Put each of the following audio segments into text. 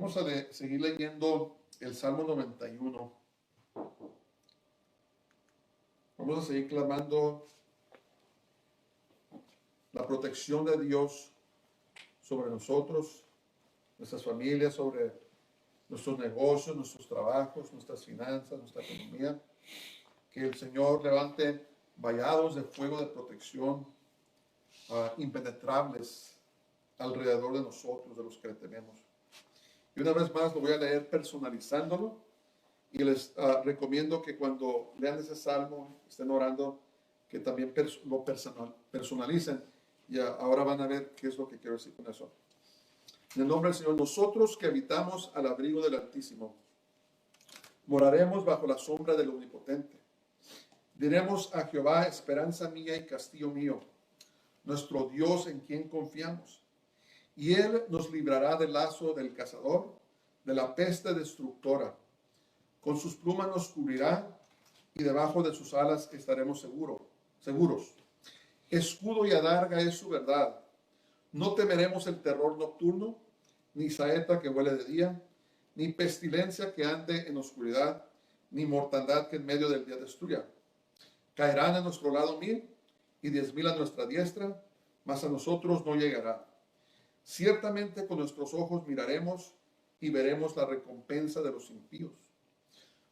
Vamos a seguir leyendo el Salmo 91. Vamos a seguir clamando la protección de Dios sobre nosotros, nuestras familias, sobre nuestros negocios, nuestros trabajos, nuestras finanzas, nuestra economía. Que el Señor levante vallados de fuego de protección impenetrables alrededor de nosotros, de los que le tememos. Y una vez más lo voy a leer personalizándolo, y les recomiendo que cuando lean ese salmo, estén orando, que también lo personalicen, y ahora van a ver qué es lo que quiero decir con eso. En el nombre del Señor, nosotros que habitamos al abrigo del Altísimo, moraremos bajo la sombra del Omnipotente. Diremos a Jehová, esperanza mía y castillo mío, nuestro Dios en quien confiamos. Y Él nos librará del lazo del cazador, de la peste destructora. Con sus plumas nos cubrirá, y debajo de sus alas estaremos seguros. Escudo y adarga es su verdad. No temeremos el terror nocturno, ni saeta que vuele de día, ni pestilencia que ande en oscuridad, ni mortandad que en medio del día destruya. Caerán a nuestro lado 1000 y 10,000 a nuestra diestra, mas a nosotros no llegará. Ciertamente con nuestros ojos miraremos y veremos la recompensa de los impíos.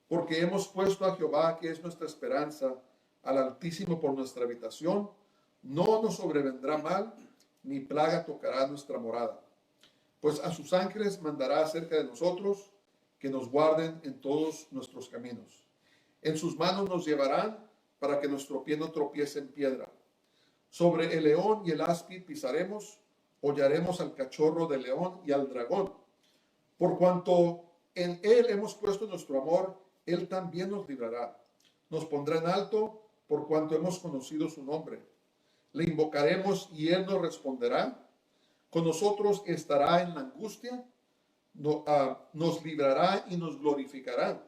Porque hemos puesto a Jehová, que es nuestra esperanza, al Altísimo por nuestra habitación, no nos sobrevendrá mal, ni plaga tocará nuestra morada. Pues a sus ángeles mandará acerca de nosotros, que nos guarden en todos nuestros caminos. En sus manos nos llevarán, para que nuestro pie no tropiece en piedra. Sobre el león y el áspid pisaremos, hollaremos al cachorro del león y al dragón. Por cuanto en él hemos puesto nuestro amor, él también nos librará. Nos pondrá en alto, por cuanto hemos conocido su nombre. Le invocaremos y él nos responderá. Con nosotros estará en la angustia, nos librará y nos glorificará.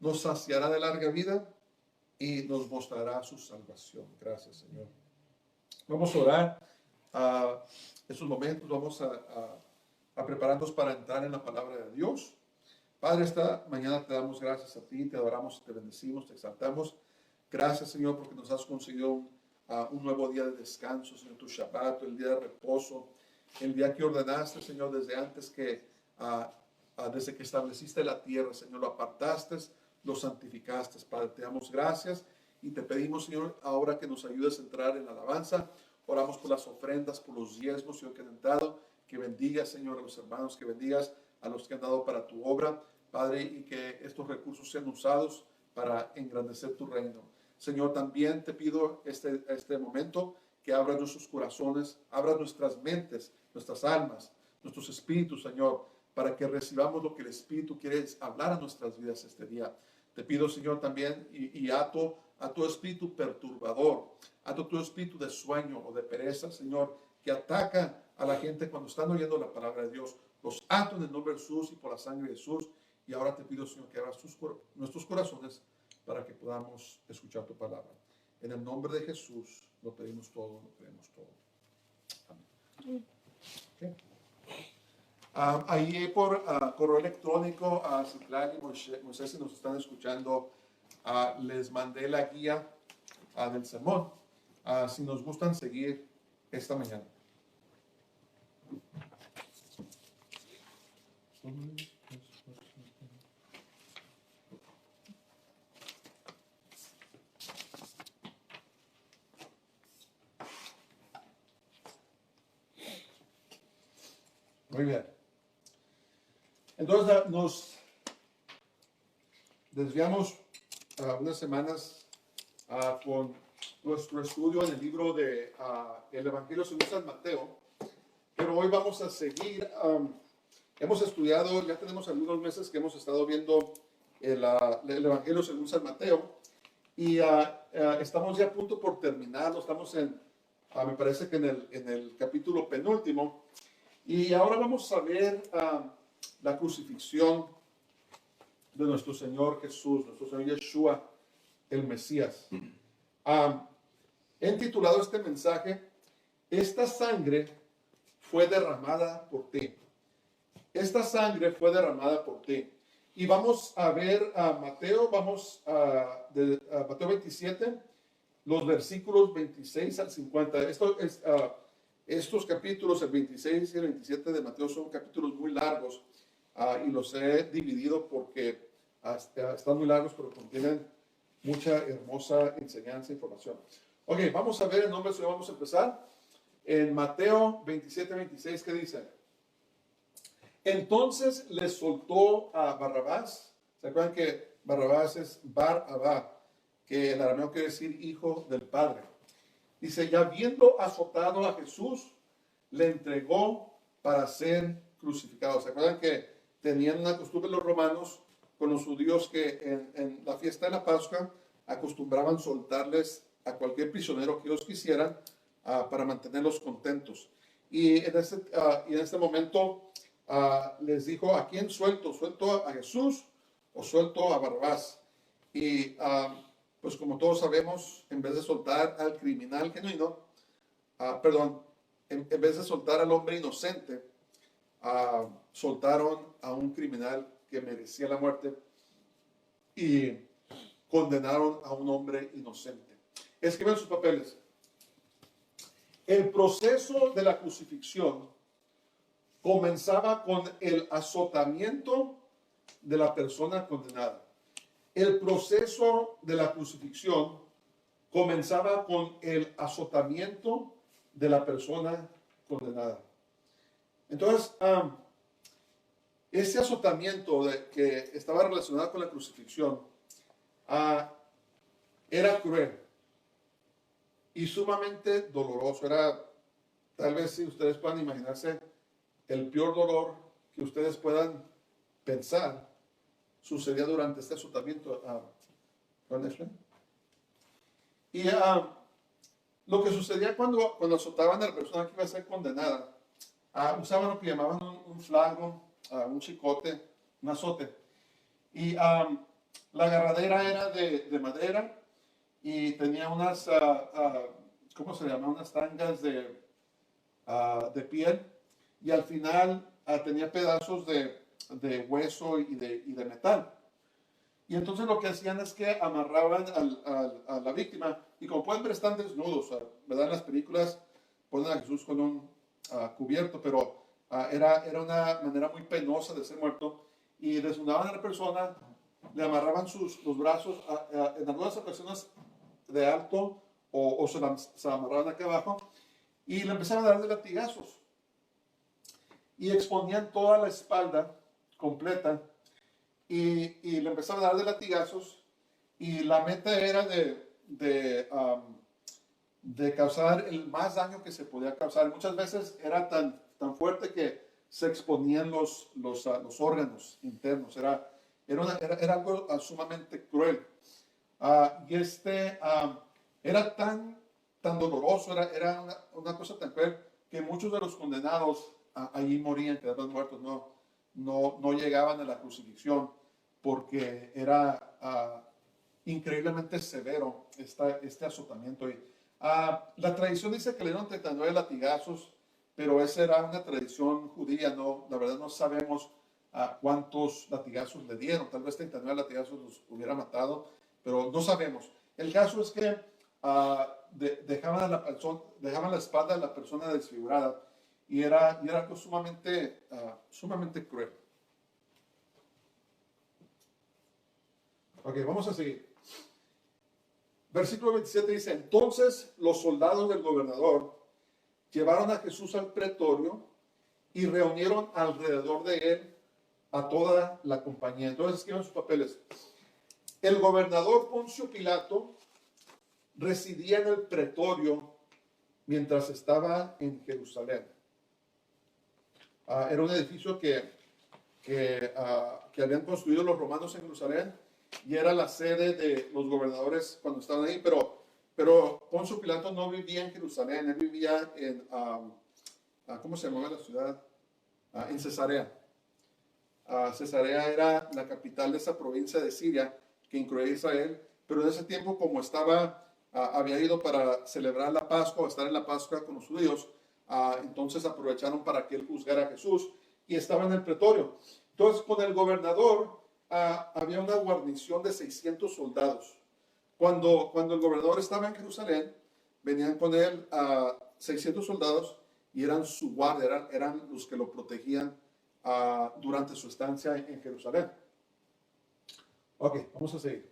Nos saciará de larga vida y nos mostrará su salvación. Gracias, Señor. Vamos a orar estos momentos, vamos a prepararnos para entrar en la palabra de Dios. Padre, esta mañana te damos gracias a ti, te adoramos, te bendecimos, te exaltamos. Gracias, Señor, porque nos has concedido un nuevo día de descanso, Señor, tu Shabbat, el día de reposo, el día que ordenaste, Señor, desde antes que, desde que estableciste la tierra, Señor, lo apartaste, lo santificaste. Padre, te damos gracias y te pedimos, Señor, ahora que nos ayudes a entrar en la alabanza. Oramos por las ofrendas, por los diezmos, Señor, que han dado. Que bendigas, Señor, a los hermanos, que bendigas a los que han dado para tu obra, Padre, y que estos recursos sean usados para engrandecer tu reino. Señor, también te pido este momento que abras nuestros corazones, abras nuestras mentes, nuestras almas, nuestros espíritus, Señor, para que recibamos lo que el Espíritu quiere hablar a nuestras vidas este día. Te pido, Señor, también, y ato a tu espíritu perturbador, ato tu espíritu de sueño o de pereza, Señor, que ataca a la gente cuando están oyendo la palabra de Dios. Los ato en el nombre de Jesús y por la sangre de Jesús. Y ahora te pido, Señor, que abras nuestros corazones para que podamos escuchar tu palabra. En el nombre de Jesús lo pedimos todo, lo pedimos todo. Amén. Okay. Ahí por correo electrónico a Citlali y Moisés, si nos están escuchando, les mandé la guía del sermón, si nos gustan seguir esta mañana. Muy bien. Entonces nos desviamos unas semanas con nuestro estudio en el libro de el Evangelio según San Mateo, pero hoy vamos a seguir. Hemos estudiado, ya tenemos algunos meses que hemos estado viendo el Evangelio según San Mateo, y estamos ya a punto por terminarlo. Estamos me parece que en el capítulo penúltimo, y ahora vamos a ver la crucifixión de nuestro Señor Jesús, nuestro Señor Yeshua, el Mesías. He titulado este mensaje, esta sangre fue derramada por ti. esta sangre fue derramada por ti. Y vamos a ver a Mateo, a Mateo 27, los versículos 26 al 50. Estos capítulos, el 26 y el 27 de Mateo, son capítulos muy largos, y los he dividido porque están muy largos, pero contienen mucha hermosa enseñanza e información. Ok, vamos a ver el nombre del Señor. Vamos a empezar en Mateo 27, 26, ¿qué dice? Entonces le soltó a Barrabás. ¿Se acuerdan que Barrabás es Bar-Abá, que en arameo quiere decir hijo del Padre? Dice, y habiendo azotado a Jesús, le entregó para ser crucificado. ¿Se acuerdan que tenían una costumbre los romanos con los judíos que en la fiesta de la Pascua acostumbraban soltarles a cualquier prisionero que ellos quisieran, para mantenerlos contentos? Y en este momento les dijo, ¿a quién suelto? ¿Suelto a Jesús o suelto a Barrabás? Y pues como todos sabemos, en vez de soltar al criminal genuino, en vez de soltar al hombre inocente, soltaron a un criminal que merecía la muerte y condenaron a un hombre inocente. Escriben sus papeles. El proceso de la crucifixión comenzaba con el azotamiento de la persona condenada. El proceso de la crucifixión comenzaba con el azotamiento de la persona condenada. Entonces, ese azotamiento que estaba relacionado con la crucifixión era cruel y sumamente doloroso. Era, tal vez si ustedes puedan imaginarse, el peor dolor que ustedes puedan pensar sucedía durante este azotamiento. Y lo que sucedía cuando azotaban a la persona que iba a ser condenada, usaban lo que llamaban un flago, un chicote, un azote. Y la agarradera era de madera y tenía unas, ¿cómo se llama? Unas tangas de piel, y al final tenía pedazos de hueso y de metal. Y entonces lo que hacían es que amarraban a la víctima, y como pueden ver están desnudos, ¿verdad? En las películas ponen a Jesús con un cubierto, pero era una manera muy penosa de ser muerto, y desnudaban a la persona, le amarraban los brazos, en algunas ocasiones de alto, o se amarraban acá abajo, y le empezaban a dar de latigazos, y exponían toda la espalda completa, y le empezaban a dar de latigazos, y la meta era de causar el más daño que se podía causar. Muchas veces era tan fuerte que se exponían los órganos internos. Era algo sumamente cruel. Y era tan doloroso, era una cosa tan cruel, que muchos de los condenados allí morían, quedaban muertos, no llegaban a la crucifixión, porque era increíblemente severo este azotamiento. Y la tradición dice que le dieron 39 latigazos, pero esa era una tradición judía. La verdad no sabemos cuántos latigazos le dieron. Tal vez 39 latigazos los hubiera matado, pero no sabemos. El caso es que dejaban la espalda de la persona desfigurada, y era algo sumamente cruel. Ok, vamos a seguir. Versículo 27 dice, entonces los soldados del gobernador llevaron a Jesús al pretorio y reunieron alrededor de él a toda la compañía. Entonces escriben sus papeles. El gobernador Poncio Pilato residía en el pretorio mientras estaba en Jerusalén. Era un edificio que habían construido los romanos en Jerusalén, y era la sede de los gobernadores cuando estaban ahí, pero Poncio Pilato no vivía en Jerusalén. Él vivía en, ¿cómo se llamaba la ciudad? En Cesarea. Cesarea era la capital de esa provincia de Siria, que incluía Israel, pero en ese tiempo, como había ido para celebrar la Pascua, estar en la Pascua con los judíos, entonces aprovecharon para que él juzgara a Jesús, y estaba en el pretorio. Entonces, con el gobernador había una guarnición de 600 soldados. Cuando el gobernador estaba en Jerusalén, venían con él a 600 soldados y eran su guardia, eran los que lo protegían durante su estancia en Jerusalén. Ok, vamos a seguir.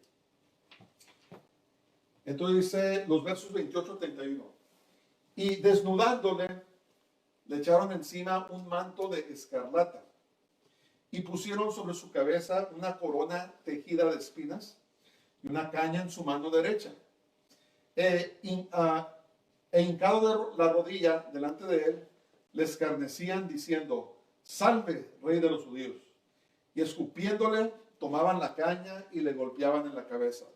Entonces dice los versos 28 al 31. Y desnudándole, le echaron encima un manto de escarlata y pusieron sobre su cabeza una corona tejida de espinas y una caña en su mano derecha. Hincado de la rodilla delante de él, le escarnecían diciendo: salve, rey de los judíos. Y escupiéndole, tomaban la caña y le golpeaban en la cabeza.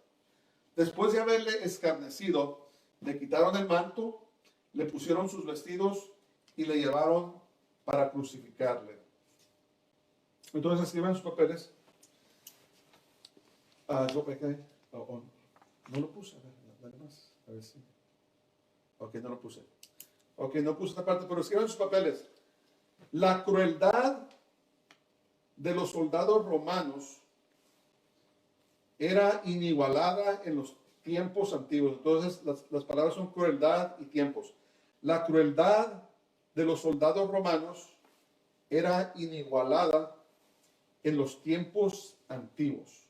Después de haberle escarnecido, le quitaron el manto, le pusieron sus vestidos y le llevaron para crucificarle. Entonces escriban sus papeles. No lo puse, a ver, dale más, a ver si. Ok, no lo puse. Ok, no puse esta parte, pero escriban sus papeles. La crueldad de los soldados romanos era inigualada en los tiempos antiguos. Entonces, las palabras son crueldad y tiempos. La crueldad de los soldados romanos era inigualada en los tiempos antiguos.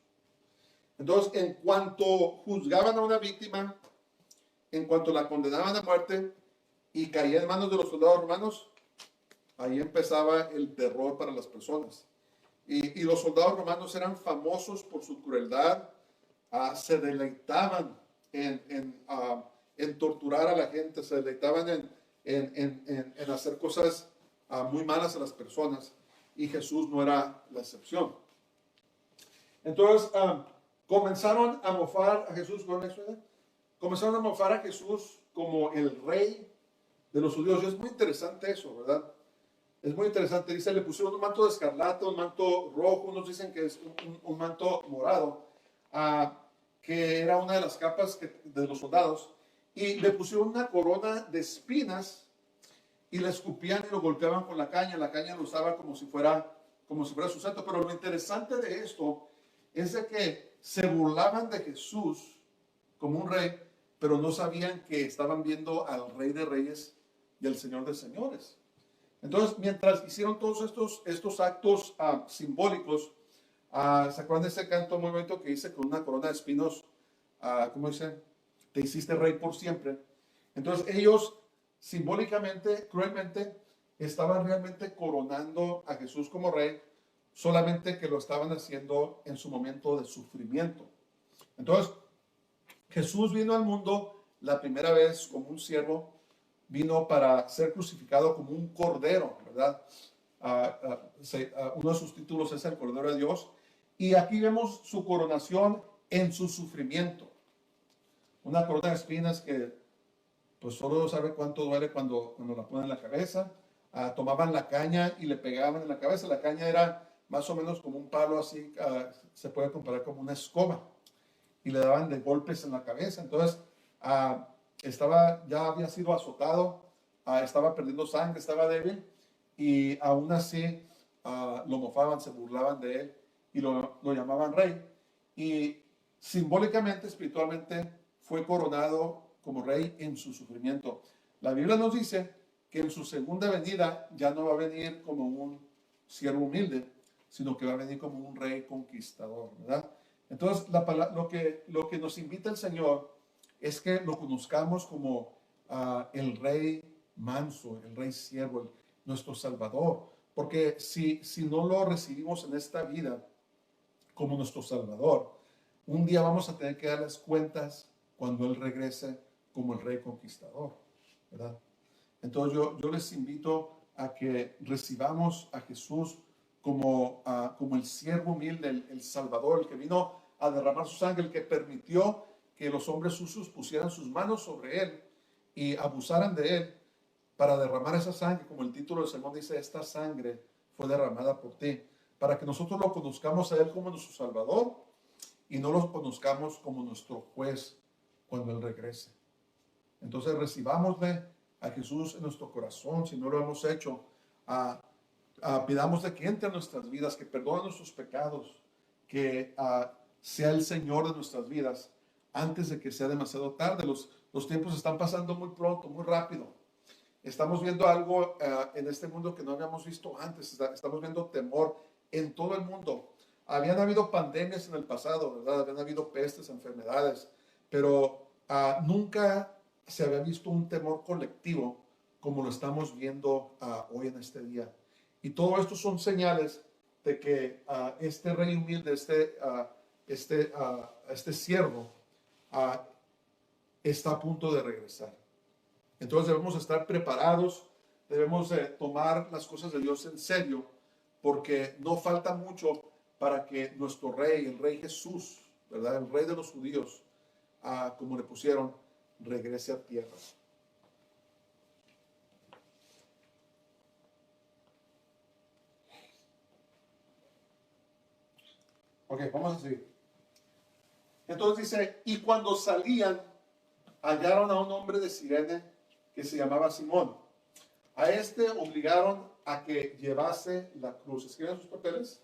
Entonces, en cuanto juzgaban a una víctima, en cuanto la condenaban a muerte y caía en manos de los soldados romanos, ahí empezaba el terror para las personas. Y los soldados romanos eran famosos por su crueldad, se deleitaban en torturar a la gente, se deleitaban en hacer cosas muy malas a las personas, y Jesús no era la excepción. Entonces, comenzaron a mofar a Jesús, comenzaron a mofar a Jesús como el rey de los judíos. Y es muy interesante eso, ¿verdad? Es muy interesante. Dice, le pusieron un manto de escarlata, un manto rojo, unos dicen que es un manto morado, que era una de las capas de los soldados, y le pusieron una corona de espinas y le escupían y lo golpeaban con la caña lo usaba como si fuera su santo. Pero lo interesante de esto es de que se burlaban de Jesús como un rey, pero no sabían que estaban viendo al Rey de Reyes y al Señor de Señores. Entonces, mientras hicieron todos estos actos simbólicos, ¿se acuerdan de ese canto muy bonito que dice con una corona de espinos? ¿Cómo dice? Te hiciste rey por siempre. Entonces, ellos simbólicamente, cruelmente, estaban realmente coronando a Jesús como rey, solamente que lo estaban haciendo en su momento de sufrimiento. Entonces, Jesús vino al mundo la primera vez como un siervo, vino para ser crucificado como un cordero, ¿verdad? Uno de sus títulos es el Cordero de Dios. Y aquí vemos su coronación en su sufrimiento. Una corona de espinas que pues solo sabe cuánto duele cuando la ponen en la cabeza. Tomaban la caña y le pegaban en la cabeza. La caña era más o menos como un palo así, se puede comparar como una escoba. Y le daban de golpes en la cabeza. Entonces, ya había sido azotado, estaba perdiendo sangre, estaba débil, y aún así lo mofaban, se burlaban de él y lo llamaban rey. Y simbólicamente, espiritualmente, fue coronado como rey en su sufrimiento. La Biblia nos dice que en su segunda venida ya no va a venir como un siervo humilde, sino que va a venir como un rey conquistador, ¿verdad? Entonces, lo que nos invita el Señor es que lo conozcamos como el rey manso, el rey siervo, nuestro Salvador. Porque si no lo recibimos en esta vida como nuestro Salvador, un día vamos a tener que dar las cuentas cuando Él regrese como el rey conquistador, ¿verdad? Entonces yo les invito a que recibamos a Jesús como el siervo humilde, el Salvador, el que vino a derramar su sangre, el que permitió que los hombres sucios pusieran sus manos sobre Él y abusaran de Él para derramar esa sangre, como el título del sermón dice, esta sangre fue derramada por ti, para que nosotros lo conozcamos a Él como nuestro Salvador y no lo conozcamos como nuestro juez cuando Él regrese. Entonces recibámosle a Jesús en nuestro corazón, si no lo hemos hecho. pidamos de que entre en nuestras vidas, que perdone nuestros pecados, que sea el Señor de nuestras vidas antes de que sea demasiado tarde. Los tiempos están pasando muy pronto, muy rápido. Estamos viendo algo en este mundo que no habíamos visto antes. Estamos viendo temor en todo el mundo. Habían habido pandemias en el pasado, ¿verdad? Habían habido pestes, enfermedades, pero nunca se había visto un temor colectivo como lo estamos viendo hoy en este día. Y todo esto son señales de que este rey humilde, este siervo, está a punto de regresar. Entonces debemos estar preparados, debemos tomar las cosas de Dios en serio, porque no falta mucho para que nuestro rey, el rey Jesús, ¿verdad? El rey de los judíos, como le pusieron, regrese a tierra. Ok, vamos a seguir. Entonces dice, y cuando salían, hallaron a un hombre de Cirene que se llamaba Simón. A este obligaron a que llevase la cruz. ¿Escriben sus papeles?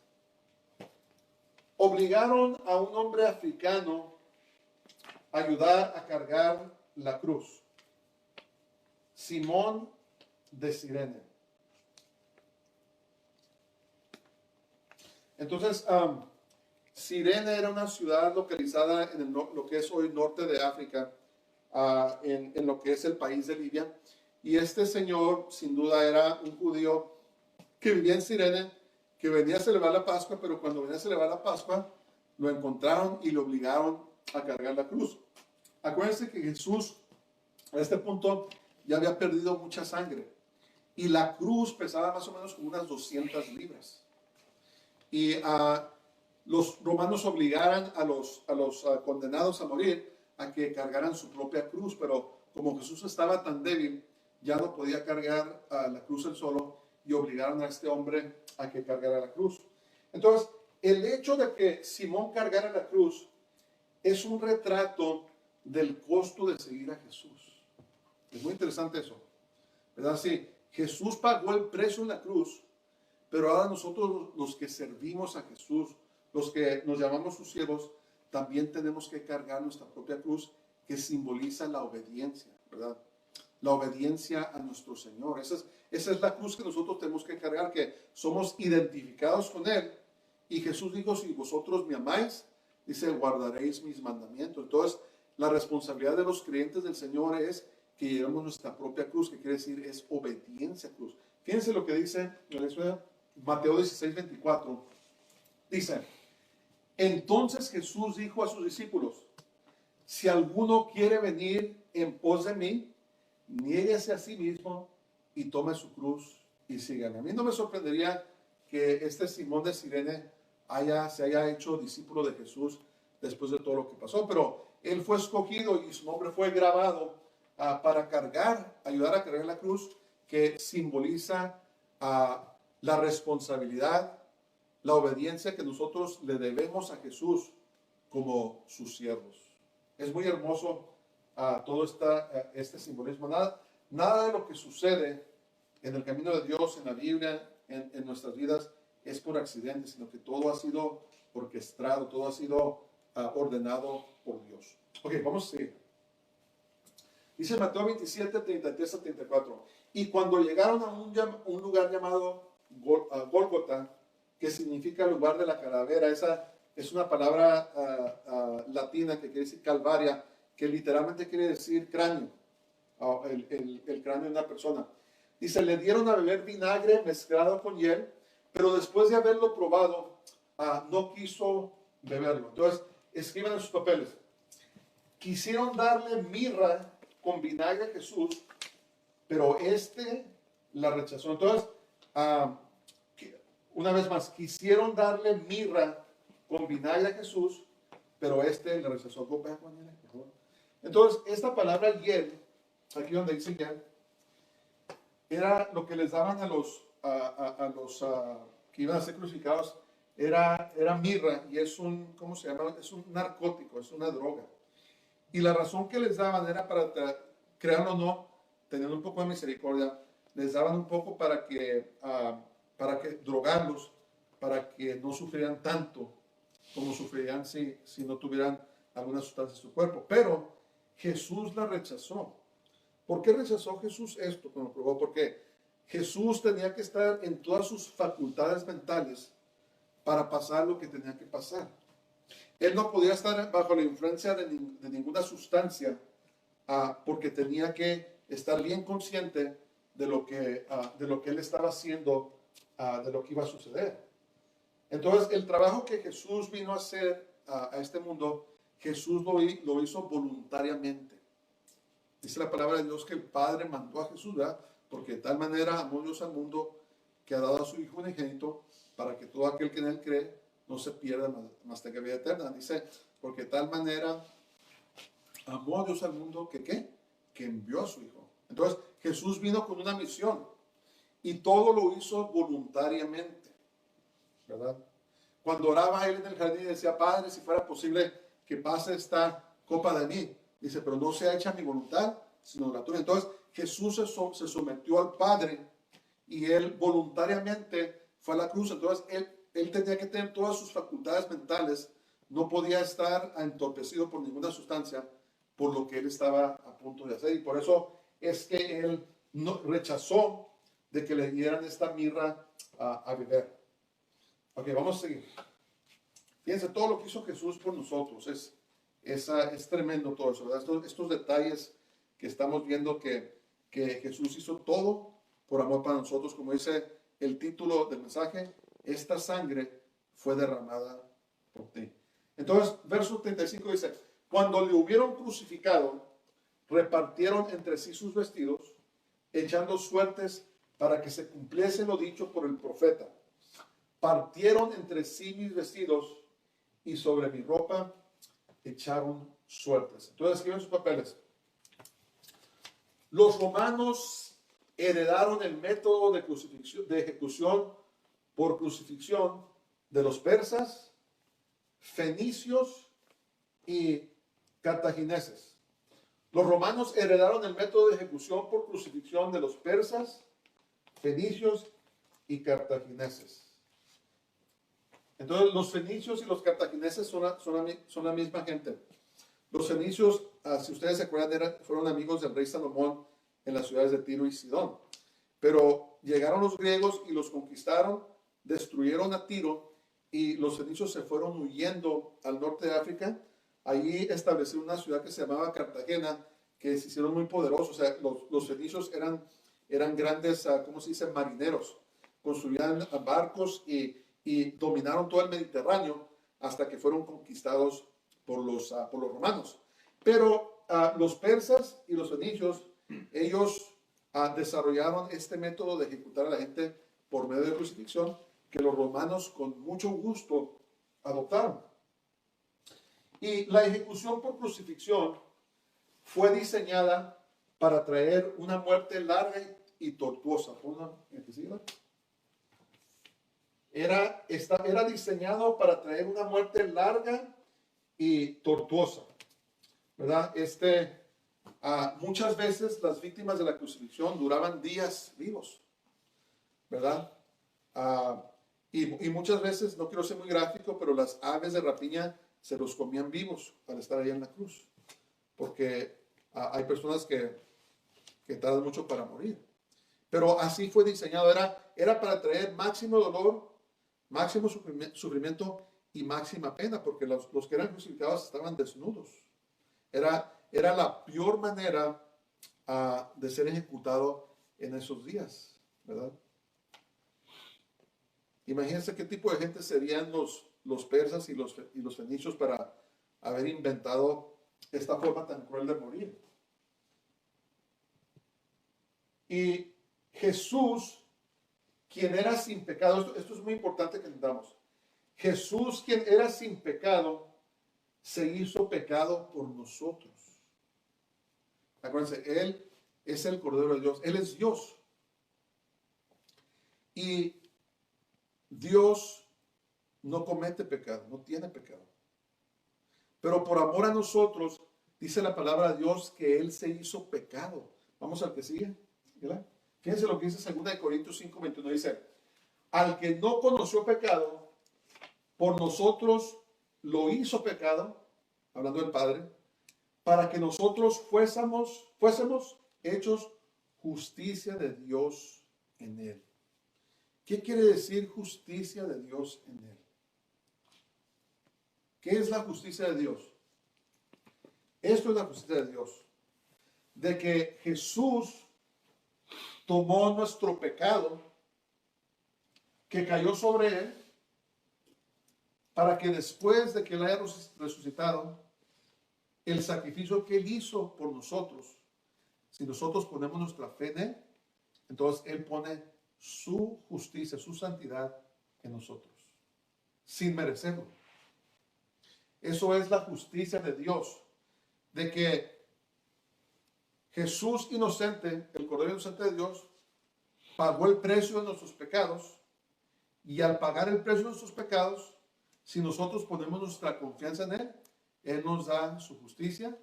Obligaron a un hombre africano a ayudar a cargar la cruz. Simón de Cirene. Entonces, Cirene era una ciudad localizada en lo que es hoy norte de África, en lo que es el país de Libia. Y este señor, sin duda, era un judío que vivía en Cirene, que venía a celebrar la Pascua, pero cuando venía a celebrar la Pascua, lo encontraron y lo obligaron a cargar la cruz. Acuérdense que Jesús, a este punto, ya había perdido mucha sangre. Y la cruz pesaba más o menos como unas 200 libras. Y los romanos obligaran a los condenados a morir a que cargaran su propia cruz, pero como Jesús estaba tan débil, ya no podía cargar la cruz él solo y obligaron a este hombre a que cargara la cruz. Entonces, el hecho de que Simón cargara la cruz es un retrato del costo de seguir a Jesús. Es muy interesante eso, ¿verdad? Sí, Jesús pagó el precio en la cruz, pero ahora nosotros los que servimos a Jesús, los que nos llamamos sus siervos, también tenemos que cargar nuestra propia cruz que simboliza la obediencia, ¿verdad? La obediencia a nuestro Señor. Esa es la cruz que nosotros tenemos que cargar, que somos identificados con Él. Y Jesús dijo, si vosotros me amáis, dice, guardaréis mis mandamientos. Entonces, la responsabilidad de los creyentes del Señor es que llevemos nuestra propia cruz, que quiere decir es obediencia a cruz. Fíjense lo que dice Mateo 16, 24. Dice, entonces Jesús dijo a sus discípulos, si alguno quiere venir en pos de mí, niéguese a sí mismo y tome su cruz y sígame. A mí no me sorprendería que este Simón de Cirene se haya hecho discípulo de Jesús después de todo lo que pasó, pero él fue escogido y su nombre fue grabado para ayudar a cargar la cruz, que simboliza la responsabilidad, la obediencia que nosotros le debemos a Jesús como sus siervos. Es muy hermoso todo este simbolismo. Nada de lo que sucede en el camino de Dios, en la Biblia, en nuestras vidas, es por accidente, sino que todo ha sido orquestado, todo ha sido ordenado por Dios. Ok, vamos a seguir. Dice Mateo 27, 33 a 34. Y cuando llegaron a un lugar llamado Gólgota, que significa lugar de la calavera, esa es una palabra latina que quiere decir calvaria, que literalmente quiere decir cráneo, el cráneo de una persona. Dice, le dieron a beber vinagre mezclado con hiel, pero después de haberlo probado, no quiso beberlo. Entonces, escriban en sus papeles. Quisieron darle mirra con vinagre a Jesús, pero la rechazó. Entonces, una vez más, quisieron darle mirra con vinagre a Jesús, pero le rechazó. Entonces, esta palabra hiel, aquí donde dice hiel, era lo que les daban a los que iban a ser crucificados, era mirra, y es ¿cómo se llama? Es un narcótico, es una droga. Y la razón que les daban era para, crearlo o no, teniendo un poco de misericordia, les daban un poco para drogarlos, para que no sufrieran tanto como sufrirían si no tuvieran alguna sustancia en su cuerpo. Pero Jesús la rechazó. ¿Por qué rechazó Jesús esto? Como probó, porque Jesús tenía que estar en todas sus facultades mentales para pasar lo que tenía que pasar. Él no podía estar bajo la influencia de ninguna sustancia porque tenía que estar bien consciente de lo que él estaba haciendo, de lo que iba a suceder. Entonces, el trabajo que Jesús vino a hacer a este mundo, Jesús lo hizo voluntariamente. Dice la palabra de Dios que el Padre mandó a Jesús, ¿verdad? Porque de tal manera amó Dios al mundo que ha dado a su Hijo unigénito para que todo aquel que en él cree no se pierda, mas tenga vida eterna. Dice, porque de tal manera amó Dios al mundo que ¿qué? Que envió a su Hijo. Entonces, Jesús vino con una misión y todo lo hizo voluntariamente, ¿verdad? Cuando oraba él en el jardín y decía, Padre, si fuera posible que pase esta copa de mí. Dice, pero no sea hecha mi voluntad, sino la tuya. Entonces, Jesús se sometió al Padre y él voluntariamente fue a la cruz. Entonces, él tenía que tener todas sus facultades mentales. No podía estar entorpecido por ninguna sustancia por lo que él estaba a punto de hacer. Y por eso es que él no, rechazó de que le dieran esta mirra a beber. Ok, vamos a seguir. Fíjense, todo lo que hizo Jesús por nosotros es tremendo todo eso, ¿verdad? Estos detalles que estamos viendo que Jesús hizo todo por amor para nosotros, como dice el título del mensaje, esta sangre fue derramada por ti. Entonces, verso 35 dice, cuando le hubieron crucificado, repartieron entre sí sus vestidos, echando suertes para que se cumpliese lo dicho por el profeta. Partieron entre sí mis vestidos y sobre mi ropa echaron suertes. Entonces escriben sus papeles. Los romanos heredaron el método de ejecución por crucifixión de los persas, fenicios y cartagineses. Los romanos heredaron el método de ejecución por crucifixión de los persas, fenicios y cartagineses. Entonces, los fenicios y los cartagineses son la misma gente. Los fenicios, si ustedes se acuerdan, fueron amigos del rey Salomón en las ciudades de Tiro y Sidón. Pero llegaron los griegos y los conquistaron, destruyeron a Tiro y los fenicios se fueron huyendo al norte de África. Allí establecieron una ciudad que se llamaba Cartagena, que se hicieron muy poderosos. O sea, los fenicios eran grandes, ¿cómo se dice?, marineros. Construían barcos y dominaron todo el Mediterráneo hasta que fueron conquistados por los romanos. Pero los persas y los fenicios, ellos desarrollaron este método de ejecutar a la gente por medio de crucifixión que los romanos con mucho gusto adoptaron. Y la ejecución por crucifixión fue diseñada para traer una muerte larga y tortuosa. Era diseñado para traer una muerte larga y tortuosa, ¿verdad? Muchas veces las víctimas de la crucifixión duraban días vivos, ¿verdad? Y muchas veces, no quiero ser muy gráfico, pero las aves de rapiña se los comían vivos al estar ahí en la cruz, porque hay personas que tardan mucho para morir. Pero así fue diseñado, era para traer máximo dolor, máximo sufrimiento y máxima pena, porque los que eran crucificados estaban desnudos. Era la peor manera de ser ejecutado en esos días, ¿verdad? Imagínense qué tipo de gente serían los persas y los fenicios para haber inventado esta forma tan cruel de morir. Y Jesús, quien era sin pecado, esto es muy importante que entendamos. Jesús, quien era sin pecado, se hizo pecado por nosotros. Acuérdense, Él es el Cordero de Dios, Él es Dios. Y Dios no comete pecado, no tiene pecado. Pero por amor a nosotros, dice la palabra de Dios que Él se hizo pecado. Vamos al que sigue, ¿verdad? Fíjense lo que dice 2 Corintios 5:21, dice, al que no conoció pecado, por nosotros lo hizo pecado, hablando del Padre, para que nosotros fuésemos hechos justicia de Dios en él. ¿Qué quiere decir justicia de Dios en él? ¿Qué es la justicia de Dios? Esto es la justicia de Dios. De que Jesús tomó nuestro pecado que cayó sobre él para que después de que él haya resucitado, el sacrificio que él hizo por nosotros, si nosotros ponemos nuestra fe en él, entonces él pone su justicia, su santidad en nosotros, sin merecerlo. Eso es la justicia de Dios, de que Jesús inocente, el Cordero inocente de Dios, pagó el precio de nuestros pecados, y al pagar el precio de nuestros pecados, si nosotros ponemos nuestra confianza en él, él nos da su justicia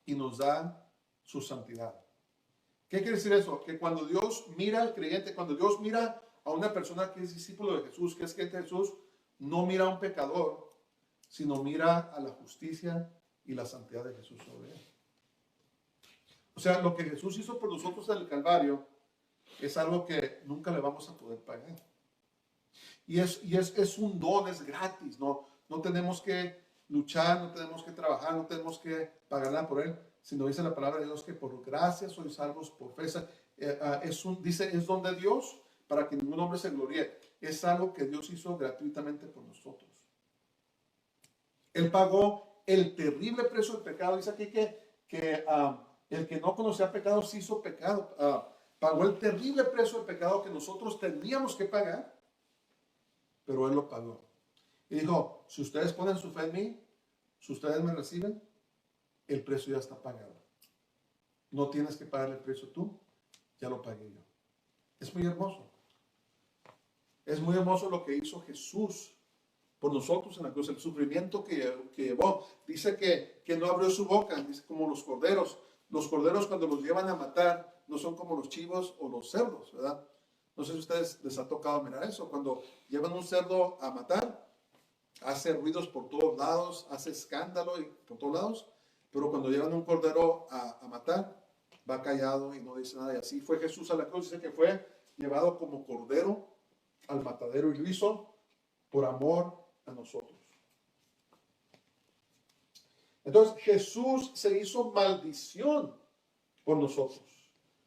y nos da su santidad. ¿Qué quiere decir eso? Que cuando Dios mira al creyente, cuando Dios mira a una persona que es discípulo de Jesús, que es gente de Jesús, no mira a un pecador, sino mira a la justicia y la santidad de Jesús sobre él. O sea, lo que Jesús hizo por nosotros en el Calvario es algo que nunca le vamos a poder pagar. Y es un don, es gratis, ¿no? No tenemos que luchar, no tenemos que trabajar, no tenemos que pagar nada por él, sino dice la palabra de Dios que por gracia sois salvos por fe. Dice, es don de Dios para que ningún hombre se gloríe. Es algo que Dios hizo gratuitamente por nosotros. Él pagó el terrible precio del pecado. Dice aquí que el que no conocía pecado se hizo pecado. Pagó el terrible precio del pecado que nosotros teníamos que pagar, pero él lo pagó. Y dijo, si ustedes ponen su fe en mí, si ustedes me reciben, el precio ya está pagado. No tienes que pagar el precio tú, ya lo pagué yo. Es muy hermoso. Es muy hermoso lo que hizo Jesús por nosotros en la cruz, el sufrimiento que llevó. Dice que no abrió su boca, dice como los corderos. Los corderos cuando los llevan a matar no son como los chivos o los cerdos, ¿verdad? No sé si a ustedes les ha tocado mirar eso. Cuando llevan un cerdo a matar, hace ruidos por todos lados, hace escándalo por todos lados, pero cuando llevan un cordero a matar, va callado y no dice nada. Y así fue Jesús a la cruz. Dice que fue llevado como cordero al matadero y lo hizo por amor a nosotros. Entonces Jesús se hizo maldición por nosotros.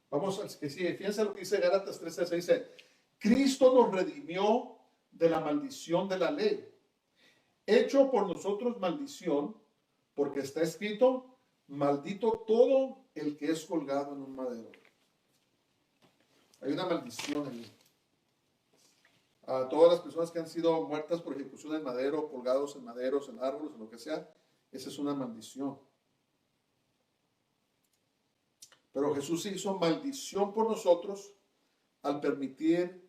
Vamos a que sigue. Fíjense lo que dice Gálatas 3:6. Dice, Cristo nos redimió de la maldición de la ley, hecho por nosotros maldición, porque está escrito, maldito todo el que es colgado en un madero. Hay una maldición ahí. A todas las personas que han sido muertas por ejecución en madero, colgados en maderos, en árboles, en lo que sea, esa es una maldición. Pero Jesús hizo maldición por nosotros al permitir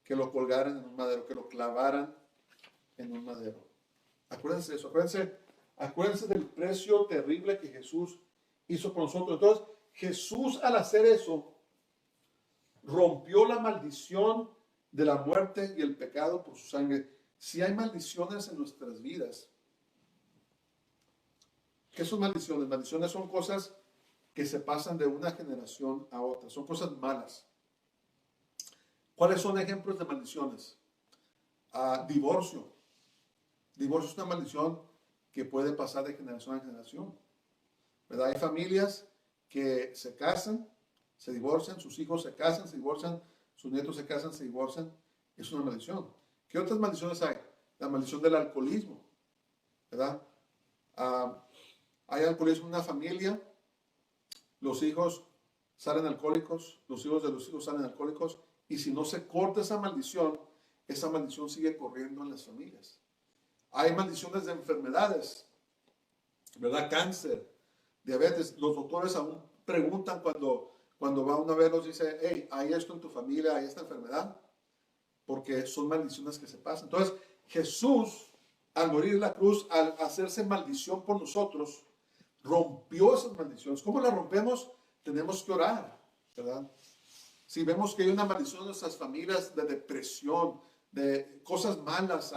que lo colgaran en un madero, que lo clavaran en un madero. Acuérdense de eso, acuérdense del precio terrible que Jesús hizo por nosotros. Entonces, Jesús al hacer eso, rompió la maldición de la muerte y el pecado por su sangre. Si hay maldiciones en nuestras vidas, ¿qué son maldiciones? Maldiciones son cosas que se pasan de una generación a otra, son cosas malas. ¿Cuáles son ejemplos de maldiciones? Divorcio. Divorcio es una maldición que puede pasar de generación a generación, ¿verdad? Hay familias que se casan, se divorcian, sus hijos se casan, se divorcian, sus nietos se casan, se divorcian. Es una maldición. ¿Qué otras maldiciones hay? La maldición del alcoholismo, ¿verdad? Hay alcoholismo en una familia, los hijos salen alcohólicos, los hijos de los hijos salen alcohólicos, y si no se corta esa maldición sigue corriendo en las familias. Hay maldiciones de enfermedades, ¿verdad? Cáncer, diabetes. Los doctores aún preguntan cuando va uno a verlos, dice, hey, ¿hay esto en tu familia? ¿Hay esta enfermedad? Porque son maldiciones que se pasan. Entonces, Jesús, al morir en la cruz, al hacerse maldición por nosotros, rompió esas maldiciones. ¿Cómo las rompemos? Tenemos que orar, ¿verdad? si vemos que hay una maldición en nuestras familias de depresión, de cosas malas,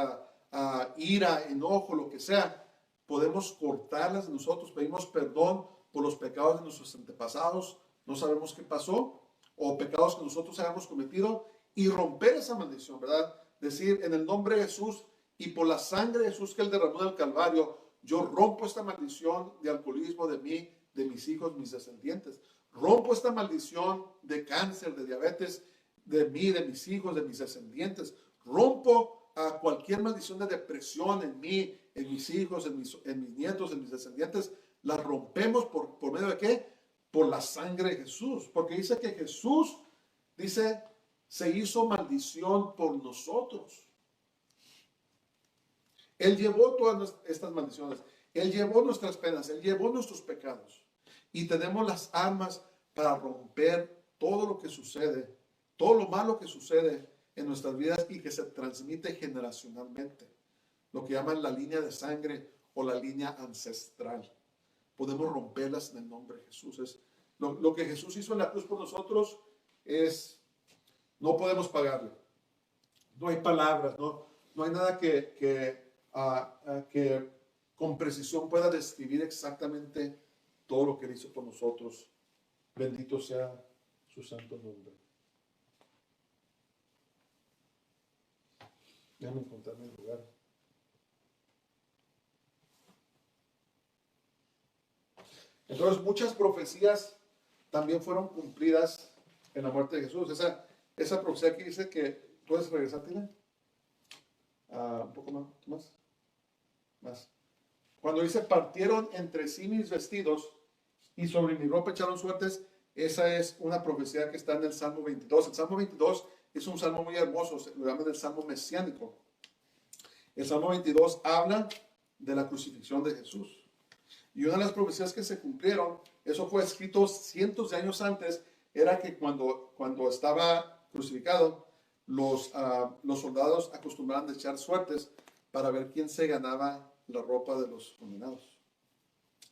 a ira, enojo, lo que sea, podemos cortarlas de nosotros, pedimos perdón por los pecados de nuestros antepasados, no sabemos qué pasó, o pecados que nosotros hayamos cometido, y romper esa maldición, ¿verdad? Decir, en el nombre de Jesús y por la sangre de Jesús que Él derramó en el Calvario, yo rompo esta maldición de alcoholismo de mí, de mis hijos, mis descendientes. Rompo esta maldición de cáncer, de diabetes, de mí, de mis hijos, de mis descendientes. Rompo a cualquier maldición de depresión en mí, en mis hijos, en mis nietos, en mis descendientes. La rompemos por medio de ¿qué? Por la sangre de Jesús. Porque dice que Jesús, dice, se hizo maldición por nosotros. Él llevó todas estas maldiciones. Él llevó nuestras penas. Él llevó nuestros pecados. Y tenemos las armas para romper todo lo que sucede, todo lo malo que sucede en nuestras vidas y que se transmite generacionalmente. Lo que llaman la línea de sangre o la línea ancestral. Podemos romperlas en el nombre de Jesús. Lo que Jesús hizo en la cruz por nosotros no podemos pagarle. No hay palabras, no hay nada que con precisión pueda describir exactamente todo lo que Él hizo por nosotros. Bendito sea su santo nombre. Déjame encontrarme el lugar. Entonces, muchas profecías también fueron cumplidas en la muerte de Jesús. Esa profecía que dice que, ¿puedes regresar, Tina? Un poco más. Cuando dice, partieron entre sí mis vestidos y sobre mi ropa echaron suertes, esa es una profecía que está en el Salmo 22. El Salmo 22 es un salmo muy hermoso, lo llaman el Salmo mesiánico. El Salmo 22 habla de la crucifixión de Jesús. Y una de las profecías que se cumplieron, eso fue escrito cientos de años antes, era que cuando estaba crucificado, los soldados acostumbraban a echar suertes para ver quién se ganaba la ropa de los condenados.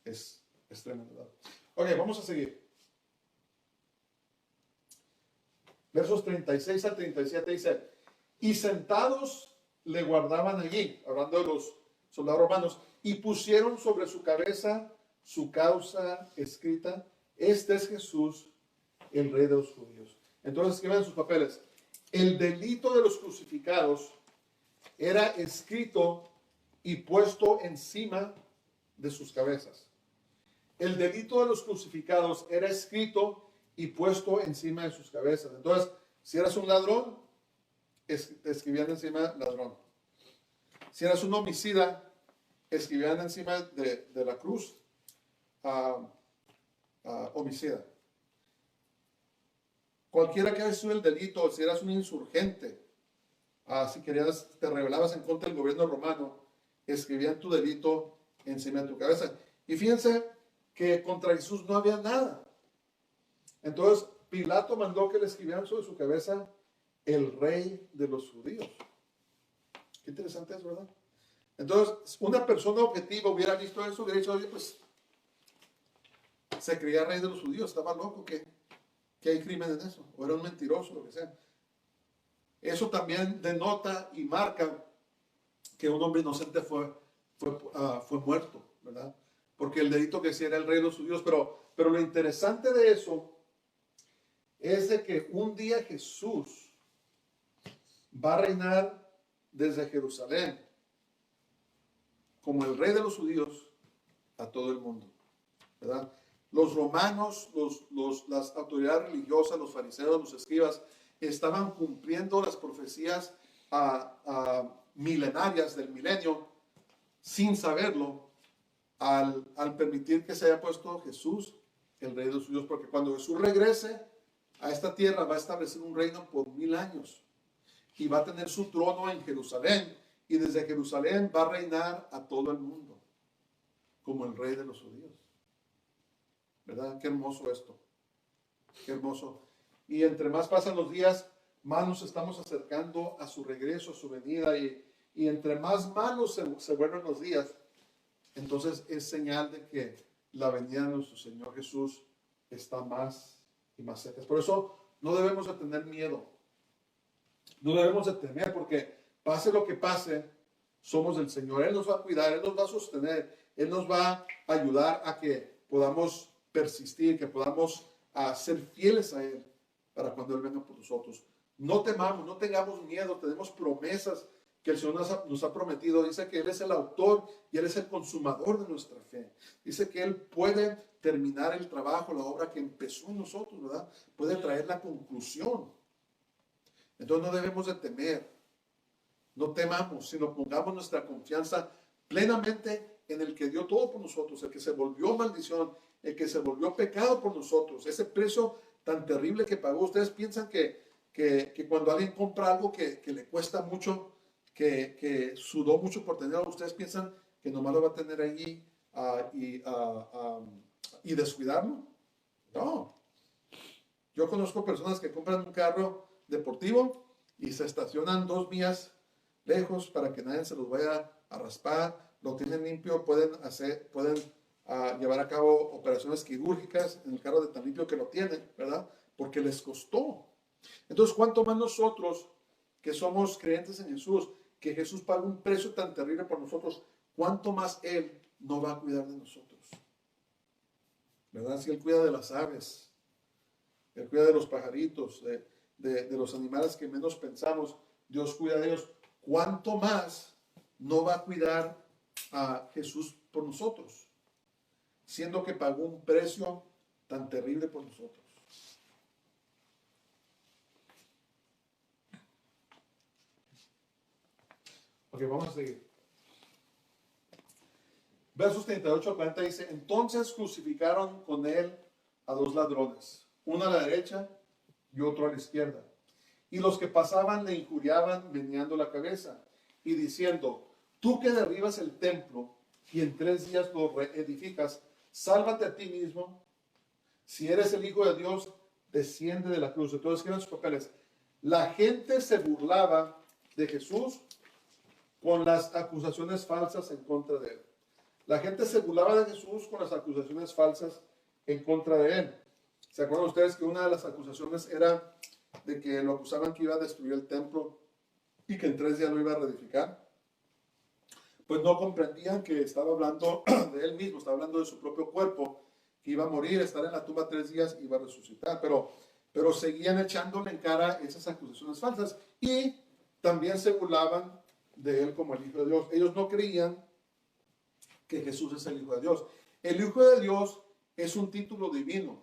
Es tremendo, ¿verdad? Ok, vamos a seguir. Versos 36 al 37 dice, y sentados le guardaban allí, hablando de los soldados romanos, y pusieron sobre su cabeza su causa escrita, este es Jesús, el Rey de los judíos. Entonces escriban sus papeles. El delito de los crucificados era escrito y puesto encima de sus cabezas. El delito de los crucificados era escrito y puesto encima de sus cabezas. Entonces, si eras un ladrón, te escribían encima ladrón. Si eras un homicida, escribían encima de la cruz homicida. Cualquiera que haya sido el delito, si eras un insurgente, si te rebelabas en contra del gobierno romano, escribían tu delito encima de tu cabeza. Y fíjense que contra Jesús no había nada. Entonces Pilato mandó que le escribieran sobre su cabeza el Rey de los judíos. Qué interesante es, ¿verdad? Entonces una persona objetiva hubiera visto eso, hubiera dicho, oye, pues se creía Rey de los judíos, estaba loco, que hay crimen en eso, o era un mentiroso, lo que sea. Eso también denota y marca que un hombre inocente fue muerto, ¿verdad? Porque el delito que decía era el Rey de los judíos, pero lo interesante de eso es de que un día Jesús va a reinar desde Jerusalén como el Rey de los judíos a todo el mundo, ¿verdad? Los romanos, las autoridades religiosas, los fariseos, los escribas, estaban cumpliendo las profecías milenarias del milenio sin saberlo, al permitir que se haya puesto Jesús, el Rey de los judíos, porque cuando Jesús regrese a esta tierra va a establecer un reino por 1000 años y va a tener su trono en Jerusalén, y desde Jerusalén va a reinar a todo el mundo como el Rey de los judíos. ¿Verdad? Qué hermoso esto. Qué hermoso. Y entre más pasan los días, más nos estamos acercando a su regreso, a su venida, y entre más malos se vuelven los días, entonces es señal de que la venida de nuestro Señor Jesús está más y más cerca. Por eso no debemos de tener miedo. No debemos de temer porque pase lo que pase, somos del Señor. Él nos va a cuidar, Él nos va a sostener, Él nos va a ayudar a que podamos persistir, que podamos ser fieles a Él para cuando Él venga por nosotros. No temamos, no tengamos miedo, tenemos promesas que el Señor nos ha prometido. Dice que Él es el autor y Él es el consumador de nuestra fe. Dice que Él puede terminar el trabajo, la obra que empezó en nosotros, ¿verdad? Puede traer la conclusión. Entonces no debemos de temer, no temamos, sino pongamos nuestra confianza plenamente en el que dio todo por nosotros, el que se volvió maldición, el que se volvió pecado por nosotros, ese precio tan terrible que pagó. Ustedes piensan que cuando alguien compra algo que le cuesta mucho, que sudó mucho por tenerlo, ustedes piensan que nomás lo va a tener allí y descuidarlo. No. Yo conozco personas que compran un carro deportivo y se estacionan 2 millas lejos para que nadie se los vaya a raspar, lo tienen limpio, pueden llevar a cabo operaciones quirúrgicas en el carro de tan limpio que lo tienen, ¿verdad? Porque les costó. Entonces, ¿cuánto más nosotros que somos creyentes en Jesús, que Jesús paga un precio tan terrible por nosotros, cuánto más Él no va a cuidar de nosotros? ¿Verdad? Si Él cuida de las aves, Él cuida de los pajaritos, de los animales que menos pensamos, Dios cuida de ellos. ¿Cuánto más no va a cuidar a Jesús por nosotros? Siendo que pagó un precio tan terrible por nosotros. Ok, vamos a seguir. Versos 38 al 40 dice: entonces crucificaron con él a 2 ladrones, uno a la derecha y otro a la izquierda. Y los que pasaban le injuriaban meneando la cabeza y diciendo: tú que derribas el templo y en 3 días lo reedificas, sálvate a ti mismo. Si eres el Hijo de Dios, desciende de la cruz. Entonces, ¿qué eran sus papeles? La gente se burlaba de Jesús con las acusaciones falsas en contra de él. La gente se burlaba de Jesús con las acusaciones falsas en contra de él. ¿Se acuerdan ustedes que una de las acusaciones era de que lo acusaban que iba a destruir el templo y que en 3 días lo iba a reedificar? Pues no comprendían que estaba hablando de él mismo, estaba hablando de su propio cuerpo, que iba a morir, estar en la tumba 3 días y iba a resucitar. Pero seguían echándole en cara esas acusaciones falsas y también se burlaban de él como el Hijo de Dios. Ellos no creían que Jesús es el Hijo de Dios. El Hijo de Dios es un título divino,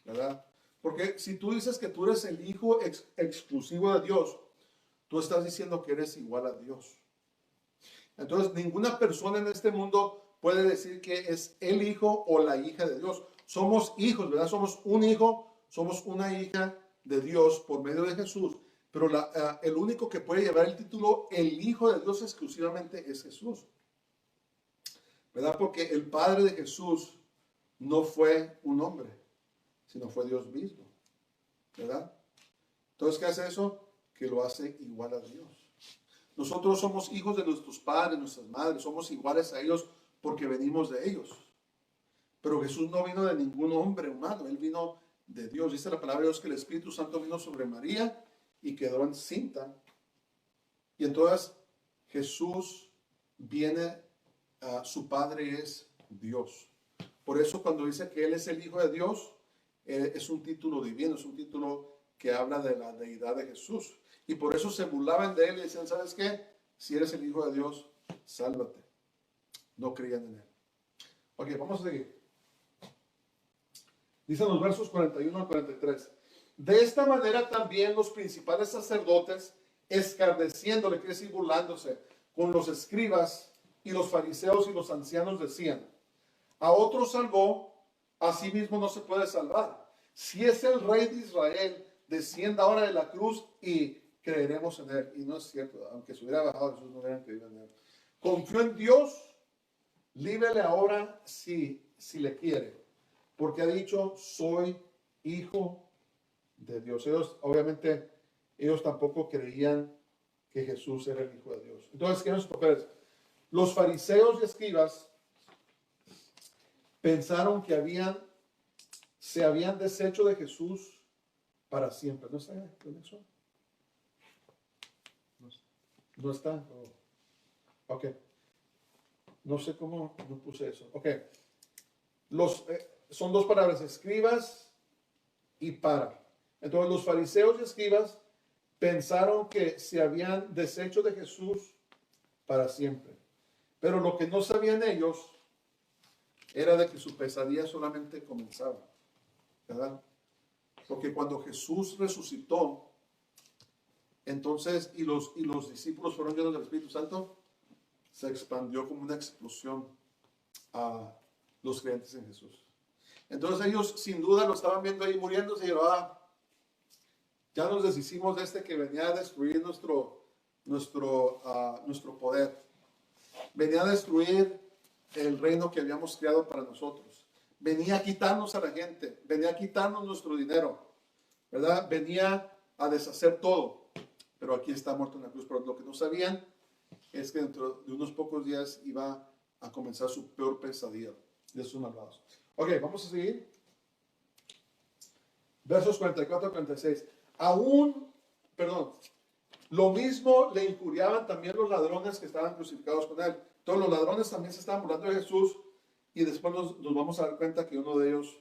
¿verdad? Porque si tú dices que tú eres el Hijo exclusivo de Dios, tú estás diciendo que eres igual a Dios. Entonces, ninguna persona en este mundo puede decir que es el hijo o la hija de Dios. Somos hijos, ¿verdad? Somos un hijo, somos una hija de Dios por medio de Jesús. Pero el único que puede llevar el título el Hijo de Dios exclusivamente es Jesús, ¿verdad? Porque el Padre de Jesús no fue un hombre, sino fue Dios mismo, ¿verdad? Entonces, ¿qué hace eso? Que lo hace igual a Dios. Nosotros somos hijos de nuestros padres, nuestras madres, somos iguales a ellos porque venimos de ellos. Pero Jesús no vino de ningún hombre humano, Él vino de Dios. Dice la palabra de Dios que el Espíritu Santo vino sobre María y quedó encinta. Y entonces Jesús viene, su Padre es Dios. Por eso cuando dice que Él es el Hijo de Dios, es un título divino, es un título que habla de la deidad de Jesús. Y por eso se burlaban de él y decían: ¿sabes qué? Si eres el Hijo de Dios, sálvate. No creían en él. Ok, vamos a seguir. Dicen los versos 41 al 43. De esta manera también los principales sacerdotes, escarneciéndole, quiere decir burlándose, con los escribas y los fariseos y los ancianos decían: a otro salvó, a sí mismo no se puede salvar. Si es el Rey de Israel, descienda ahora de la cruz y creeremos en él. Y no es cierto, aunque se hubiera bajado Jesús, no hubieran creído en él. Confió en Dios, líbrele ahora si le quiere, porque ha dicho: soy hijo de Dios. Ellos, obviamente, ellos tampoco creían que Jesús era el Hijo de Dios. Entonces, ¿qué nos papeles? Los fariseos y escribas pensaron que se habían deshecho de Jesús para siempre. ¿No está en eso? No está. Oh. Ok. No sé cómo no puse eso. Ok. Son dos palabras, escribas y para. Entonces los fariseos y escribas pensaron que se habían deshecho de Jesús para siempre. Pero lo que no sabían ellos era de que su pesadilla solamente comenzaba, ¿verdad? Porque cuando Jesús resucitó, entonces, y los discípulos fueron llenos del Espíritu Santo, se expandió como una explosión a los creyentes en Jesús. Entonces ellos sin duda lo estaban viendo ahí muriéndose y dijeron, ya nos deshicimos de este que venía a destruir nuestro poder. Venía a destruir el reino que habíamos creado para nosotros. Venía a quitarnos a la gente, venía a quitarnos nuestro dinero, ¿verdad? Venía a deshacer todo. Pero aquí está muerto en la cruz. Pero lo que no sabían es que dentro de unos pocos días iba a comenzar su peor pesadilla de sus malvados. Ok, vamos a seguir. Versos 44 a 46. Lo mismo le injuriaban también los ladrones que estaban crucificados con él. Todos los ladrones también se estaban burlando de Jesús y después nos vamos a dar cuenta que uno de ellos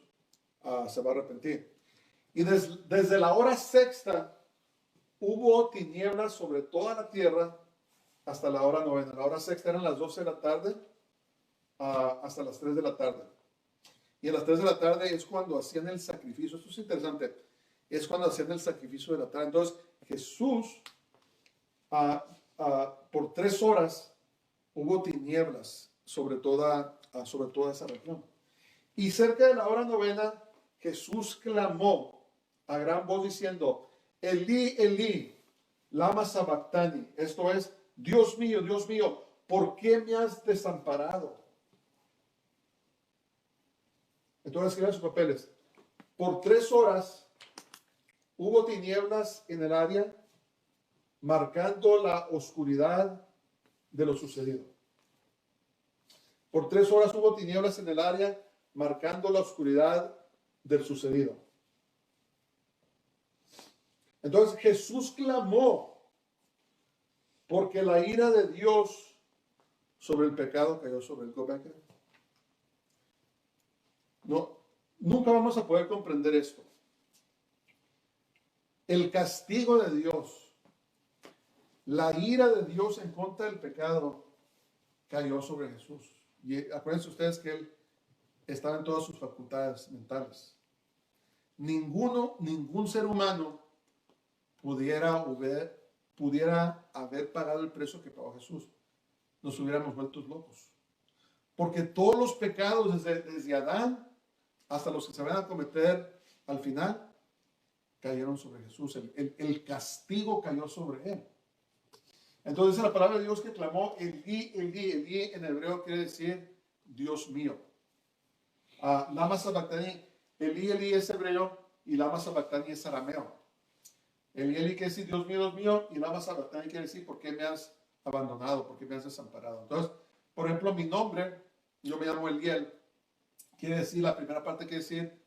se va a arrepentir. Y desde la hora sexta hubo tinieblas sobre toda la tierra hasta la hora novena. La hora sexta eran las 12 de la tarde hasta las 3 de la tarde. Y a las 3 de la tarde es cuando hacían el sacrificio. Esto es interesante. Es cuando hacían el sacrificio de la tarde. Entonces Jesús, por 3 horas, hubo tinieblas sobre toda esa región. Y cerca de la hora novena, Jesús clamó a gran voz diciendo, Elí, Elí, lama sabactani. Esto es, Dios mío, ¿por qué me has desamparado? Entonces escriban sus papeles. Por 3 horas hubo tinieblas en el área, marcando la oscuridad de lo sucedido. Por 3 horas hubo tinieblas en el área, marcando la oscuridad del sucedido. Entonces Jesús clamó porque la ira de Dios sobre el pecado cayó sobre él. No, nunca vamos a poder comprender esto. El castigo de Dios, la ira de Dios en contra del pecado cayó sobre Jesús. Y acuérdense ustedes que él estaba en todas sus facultades mentales. Ningún ser humano pudiera haber pagado el precio que pagó Jesús. Nos hubiéramos vuelto locos. Porque todos los pecados, desde Adán hasta los que se van a cometer al final, cayeron sobre Jesús. El castigo cayó sobre él. Entonces la palabra de Dios que clamó, Elí, Elí, Elí, en hebreo quiere decir Dios mío. Lama sabactani, Elí, Elí es hebreo y lama sabactani es arameo. Elí, Elí quiere decir Dios mío, y lama sabactani quiere decir ¿por qué me has abandonado? ¿Por qué me has desamparado? Entonces, por ejemplo, mi nombre, yo me llamo Eliel, quiere decir, la primera parte quiere decir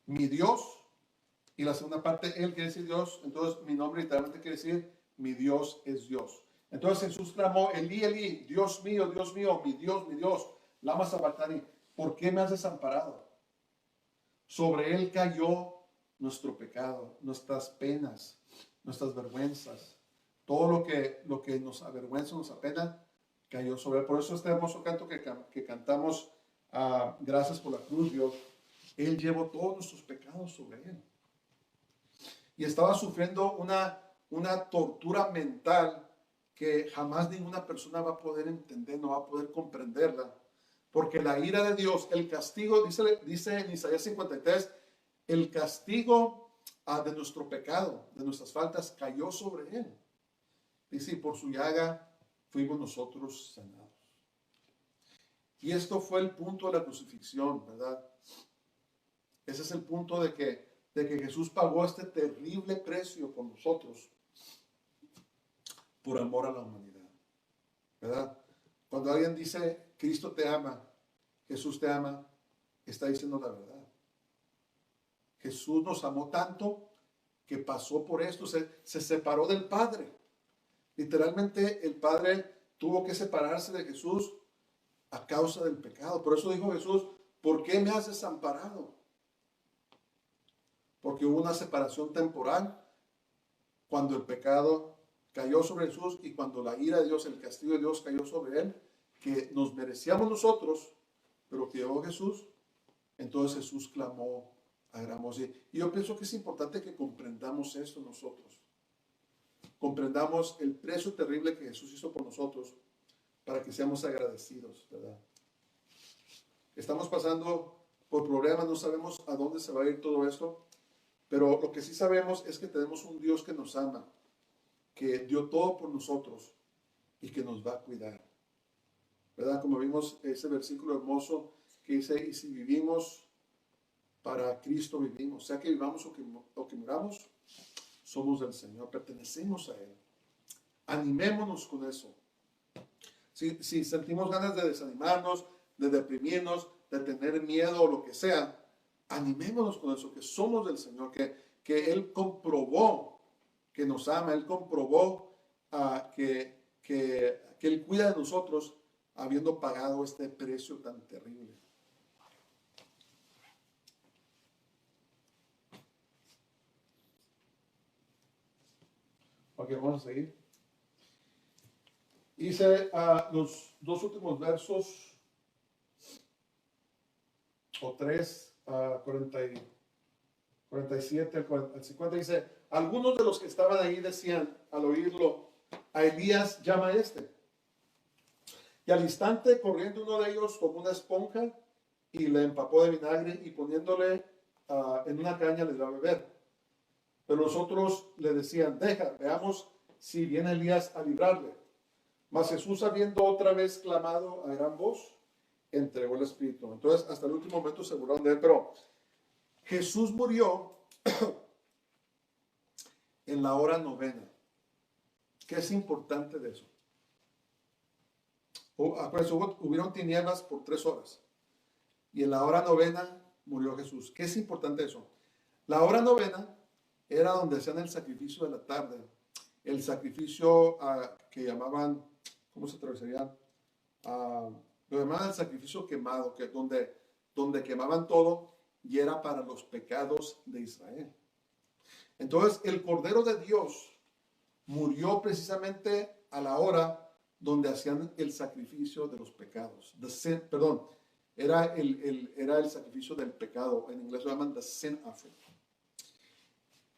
mi Dios, y la segunda parte, él quiere decir Dios. Entonces mi nombre literalmente quiere decir mi Dios es Dios. Entonces Jesús clamó, Elí, Elí, Dios mío, mi Dios, lama sabactani, ¿por qué me has desamparado? Sobre él cayó nuestro pecado, nuestras penas, nuestras vergüenzas, todo lo que nos avergüenza, nos apena, cayó sobre él. Por eso este hermoso canto que cantamos, gracias por la cruz, Dios, él llevó todos nuestros pecados sobre él. Y estaba sufriendo una tortura mental que jamás ninguna persona va a poder entender, no va a poder comprenderla. Porque la ira de Dios, el castigo, dice en Isaías 53, el castigo de nuestro pecado, de nuestras faltas, cayó sobre él. Dice, y por su llaga fuimos nosotros sanados. Y esto fue el punto de la crucifixión, ¿verdad? Ese es el punto de que Jesús pagó este terrible precio por nosotros, por amor a la humanidad, ¿verdad? Cuando alguien dice, Cristo te ama, Jesús te ama, está diciendo la verdad. Jesús nos amó tanto que pasó por esto, se separó del Padre. Literalmente el Padre tuvo que separarse de Jesús a causa del pecado. Por eso dijo Jesús, ¿por qué me has desamparado? Porque hubo una separación temporal cuando el pecado cayó sobre Jesús y cuando la ira de Dios, el castigo de Dios cayó sobre él, que nos merecíamos nosotros, pero que llegó Jesús, entonces Jesús clamó a gran voz. Y yo pienso que es importante que comprendamos esto nosotros. Comprendamos el precio terrible que Jesús hizo por nosotros para que seamos agradecidos, ¿verdad? Estamos pasando por problemas, no sabemos a dónde se va a ir todo esto, pero lo que sí sabemos es que tenemos un Dios que nos ama, que dio todo por nosotros y que nos va a cuidar, ¿verdad? Como vimos ese versículo hermoso que dice, y si vivimos, para Cristo vivimos, sea que vivamos o que muramos, somos del Señor, pertenecemos a Él. Animémonos con eso. Si sentimos ganas de desanimarnos, de deprimirnos, de tener miedo o lo que sea, animémonos con eso, que somos del Señor, que Él comprobó que nos ama, Él comprobó que Él cuida de nosotros habiendo pagado este precio tan terrible. Ok, vamos a seguir. Dice los dos últimos versos, o 3, 47 al 50, dice, algunos de los que estaban ahí decían, al oírlo, a Elías llama a este. Y al instante, corriendo uno de ellos, tomó una esponja y le empapó de vinagre y poniéndole en una caña le dio a beber. Pero los otros le decían, deja, veamos si viene Elías a librarle. Mas Jesús, habiendo otra vez clamado a gran voz, entregó el Espíritu. Entonces, hasta el último momento se burlaron de él, pero Jesús murió en la hora novena. ¿Qué es importante de eso? Acuérdense, hubieron tinieblas por 3 horas. Y en la hora novena murió Jesús. ¿Qué es importante de eso? La hora novena era donde hacían el sacrificio de la tarde. El sacrificio que llamaban, ¿cómo se traduciría? Lo llamaban el sacrificio quemado, donde quemaban todo y era para los pecados de Israel. Entonces, el Cordero de Dios murió precisamente a la hora donde hacían el sacrificio de los pecados. Era el sacrificio del pecado. En inglés lo llaman the sin offering.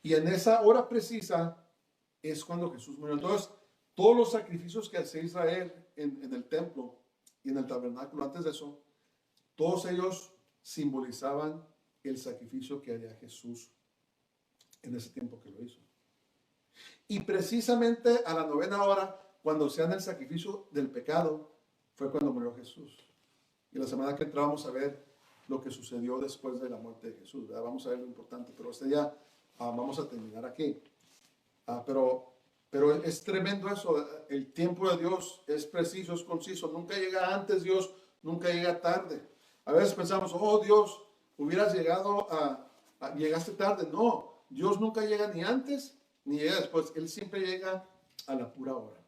Y en esa hora precisa es cuando Jesús murió. Entonces, todos los sacrificios que hacía Israel en el templo y en el tabernáculo antes de eso, todos ellos simbolizaban el sacrificio que haría Jesús en ese tiempo que lo hizo. Y precisamente a la novena hora, cuando hacían el sacrificio del pecado, fue cuando murió Jesús. Y la semana que entra vamos a ver lo que sucedió después de la muerte de Jesús, ¿verdad? Vamos a ver lo importante, pero este día vamos a terminar aquí. Pero es tremendo eso, el tiempo de Dios es preciso, es conciso, nunca llega antes Dios, nunca llega tarde. A veces pensamos, oh Dios, hubieras llegado llegaste tarde. No, Dios nunca llega ni antes ni llega después, Él siempre llega a la pura hora,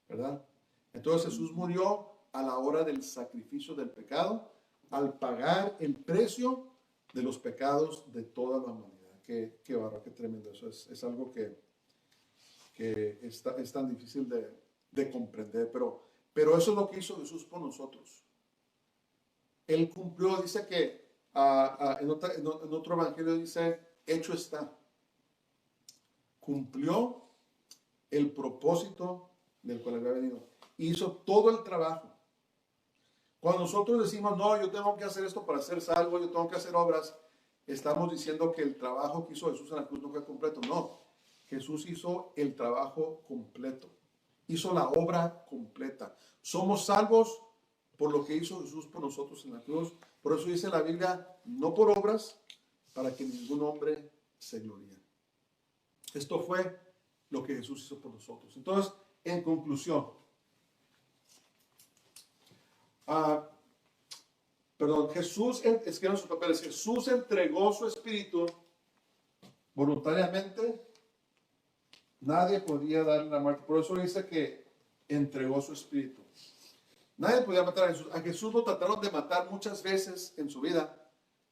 ¿verdad? Entonces Jesús murió a la hora del sacrificio del pecado, al pagar el precio de los pecados de toda la humanidad. Qué barro, qué tremendo. Eso es algo que es tan difícil de comprender, pero eso es lo que hizo Jesús por nosotros. Él cumplió, dice que en otro evangelio dice, hecho está. Cumplió el propósito del cual había venido. Hizo todo el trabajo. Cuando nosotros decimos, no, yo tengo que hacer esto para ser salvo, yo tengo que hacer obras, estamos diciendo que el trabajo que hizo Jesús en la cruz no fue completo. No, Jesús hizo el trabajo completo. Hizo la obra completa. Somos salvos por lo que hizo Jesús por nosotros en la cruz. Por eso dice la Biblia, no por obras, para que ningún hombre se gloríe. Esto fue lo que Jesús hizo por nosotros. Entonces, en conclusión, Perdón, escriban sus papeles, Jesús entregó su espíritu voluntariamente. Nadie podía darle la muerte. Por eso dice que entregó su espíritu. Nadie podía matar a Jesús. A Jesús lo trataron de matar muchas veces en su vida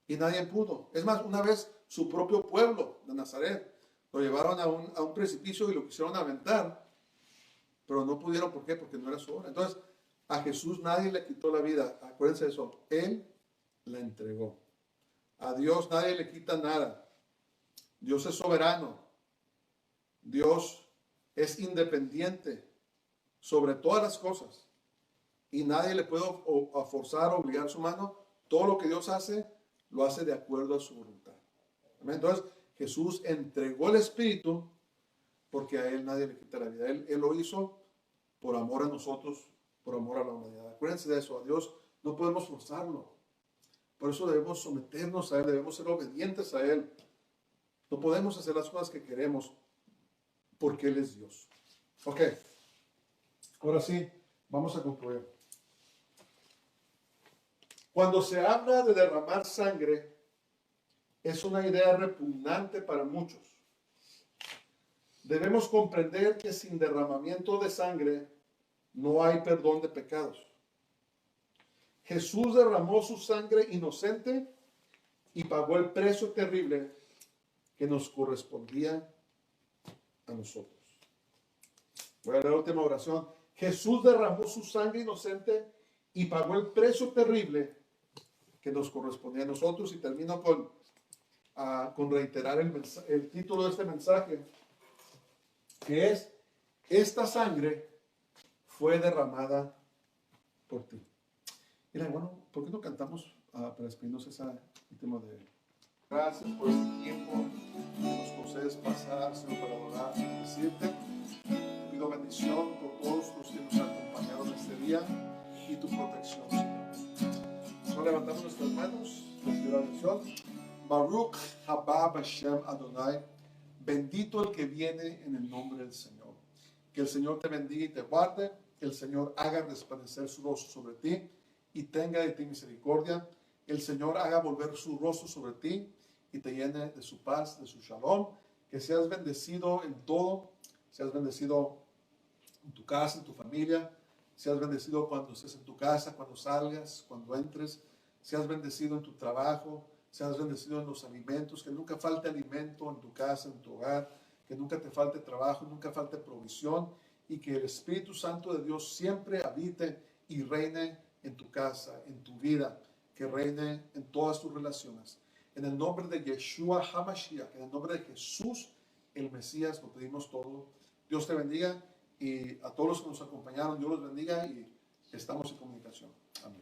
y nadie pudo. Es más, una vez su propio pueblo de Nazaret lo llevaron a un precipicio y lo quisieron aventar, pero no pudieron. ¿Por qué? Porque no era su hora. Entonces, a Jesús nadie le quitó la vida. Acuérdense de eso. Él la entregó. A Dios nadie le quita nada. Dios es soberano. Dios es independiente sobre todas las cosas. Y nadie le puede forzar o obligar su mano. Todo lo que Dios hace, lo hace de acuerdo a su voluntad. ¿Amén? Entonces, Jesús entregó el Espíritu porque a Él nadie le quita la vida. Él lo hizo por amor a nosotros, por amor a la humanidad. Acuérdense de eso. A Dios no podemos forzarlo. Por eso debemos someternos a Él, debemos ser obedientes a Él. No podemos hacer las cosas que queremos porque Él es Dios. Ok. Ahora sí, vamos a concluir. Cuando se habla de derramar sangre, es una idea repugnante para muchos. Debemos comprender que sin derramamiento de sangre no hay perdón de pecados. Jesús derramó su sangre inocente y pagó el precio terrible que nos correspondía a nosotros. Voy a leer la última oración. Jesús derramó su sangre inocente y pagó el precio terrible que nos correspondía a nosotros. Y termino con reiterar el título de este mensaje, que es: esta sangre fue derramada por ti. Mira, bueno, ¿por qué no cantamos para despedirnos esa última de... Gracias por este tiempo que nos concedes pasar, Señor, para adorar y decirte. Te pido bendición por todos los que nos acompañaron este día y tu protección, Señor. Solo levantamos nuestras manos, les la bendición. Baruch haba Hashem Adonai. Bendito el que viene en el nombre del Señor. Que el Señor te bendiga y te guarde. Que el Señor haga resplandecer su rostro sobre ti y tenga de ti misericordia. El Señor haga volver su rostro sobre ti y te llene de su paz, de su shalom. Que seas bendecido en todo. Seas bendecido en tu casa, en tu familia. Seas bendecido cuando estés en tu casa, cuando salgas, cuando entres. Seas bendecido en tu trabajo. Seas bendecido en los alimentos. Que nunca falte alimento en tu casa, en tu hogar. Que nunca te falte trabajo, nunca falte provisión. Y que el Espíritu Santo de Dios siempre habite y reine en tu casa, en tu vida. Que reine en todas tus relaciones. En el nombre de Yeshua HaMashiach, en el nombre de Jesús, el Mesías, lo pedimos todo. Dios te bendiga y a todos los que nos acompañaron, Dios los bendiga y estamos en comunicación. Amén.